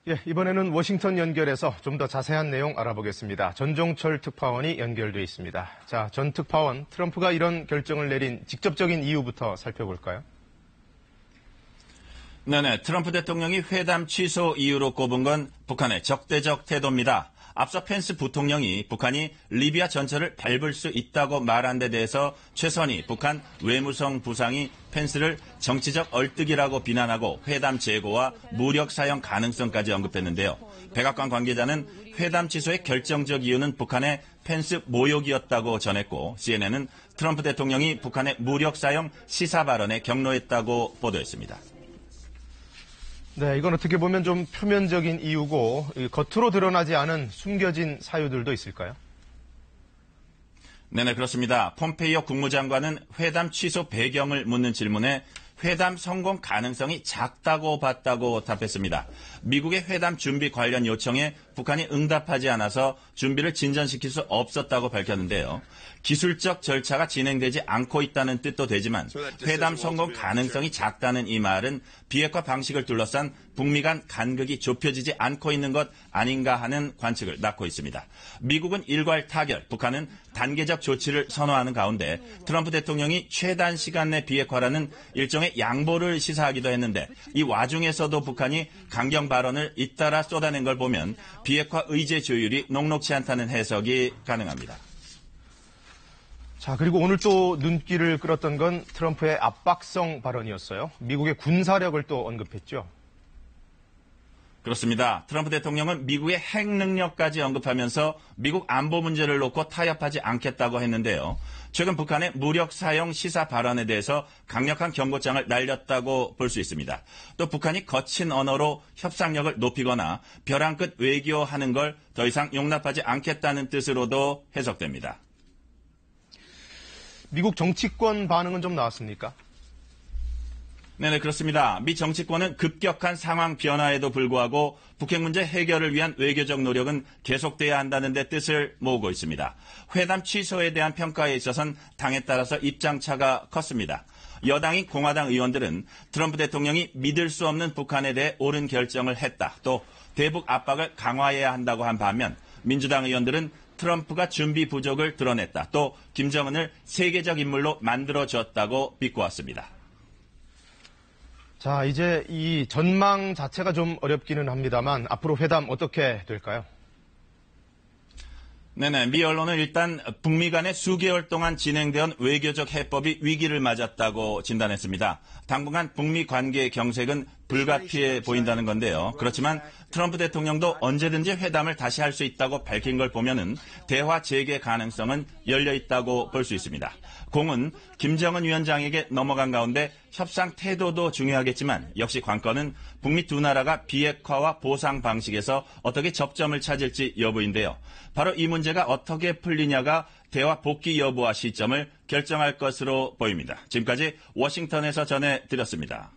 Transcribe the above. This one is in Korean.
예, 이번에는 워싱턴 연결해서 좀 더 자세한 내용 알아보겠습니다. 전종철 특파원이 연결돼 있습니다. 자, 전 특파원, 트럼프가 이런 결정을 내린 직접적인 이유부터 살펴볼까요? 네네, 트럼프 대통령이 회담 취소 이유로 꼽은 건 북한의 적대적 태도입니다. 앞서 펜스 부통령이 북한이 리비아 전철을 밟을 수 있다고 말한 데 대해서 최선희 북한 외무성 부상이 펜스를 정치적 얼뜨기라고 비난하고 회담 재고와 무력 사용 가능성까지 언급했는데요. 백악관 관계자는 회담 취소의 결정적 이유는 북한의 펜스 모욕이었다고 전했고 CNN은 트럼프 대통령이 북한의 무력 사용 시사 발언에 격려했다고 보도했습니다. 네, 이건 어떻게 보면 좀 표면적인 이유고 겉으로 드러나지 않은 숨겨진 사유들도 있을까요? 네네, 그렇습니다. 폼페이오 국무장관은 회담 취소 배경을 묻는 질문에 회담 성공 가능성이 작다고 봤다고 답했습니다. 미국의 회담 준비 관련 요청에 북한이 응답하지 않아서 준비를 진전시킬 수 없었다고 밝혔는데요. 기술적 절차가 진행되지 않고 있다는 뜻도 되지만 회담 성공 가능성이 작다는 이 말은 비핵화 방식을 둘러싼 북미 간 간극이 좁혀지지 않고 있는 것 아닌가 하는 관측을 낳고 있습니다. 미국은 일괄 타결, 북한은 단계적 조치를 선호하는 가운데 트럼프 대통령이 최단 시간 내 비핵화라는 일종의 양보를 시사하기도 했는데 이 와중에서도 북한이 강경 발언을 잇따라 쏟아낸 걸 보면 비핵화 의제 조율이 녹록치 않다는 해석이 가능합니다. 자, 그리고 오늘 또 눈길을 끌었던 건 트럼프의 압박성 발언이었어요. 미국의 군사력을 또 언급했죠. 그렇습니다. 트럼프 대통령은 미국의 핵 능력까지 언급하면서 미국 안보 문제를 놓고 타협하지 않겠다고 했는데요. 최근 북한의 무력 사용 시사 발언에 대해서 강력한 경고장을 날렸다고 볼 수 있습니다. 또 북한이 거친 언어로 협상력을 높이거나 벼랑 끝 외교하는 걸 더 이상 용납하지 않겠다는 뜻으로도 해석됩니다. 미국 정치권 반응은 좀 나왔습니까? 네네, 그렇습니다. 미 정치권은 급격한 상황 변화에도 불구하고 북핵 문제 해결을 위한 외교적 노력은 계속돼야 한다는 데 뜻을 모으고 있습니다. 회담 취소에 대한 평가에 있어서는 당에 따라서 입장차가 컸습니다. 여당인 공화당 의원들은 트럼프 대통령이 믿을 수 없는 북한에 대해 옳은 결정을 했다. 또 대북 압박을 강화해야 한다고 한 반면 민주당 의원들은 트럼프가 준비 부족을 드러냈다. 또 김정은을 세계적 인물로 만들어줬다고 비꼬았습니다. 자, 이제 이 전망 자체가 좀 어렵기는 합니다만 앞으로 회담 어떻게 될까요? 네네, 미 언론은 일단 북미 간에 수개월 동안 진행된 외교적 해법이 위기를 맞았다고 진단했습니다. 당분간 북미 관계의 경색은 불가피해 보인다는 건데요. 그렇지만 트럼프 대통령도 언제든지 회담을 다시 할 수 있다고 밝힌 걸 보면은 대화 재개 가능성은 열려 있다고 볼 수 있습니다. 공은 김정은 위원장에게 넘어간 가운데 협상 태도도 중요하겠지만 역시 관건은 북미 두 나라가 비핵화와 보상 방식에서 어떻게 접점을 찾을지 여부인데요. 바로 이 문제가 어떻게 풀리냐가 대화 복귀 여부와 시점을 결정할 것으로 보입니다. 지금까지 워싱턴에서 전해드렸습니다.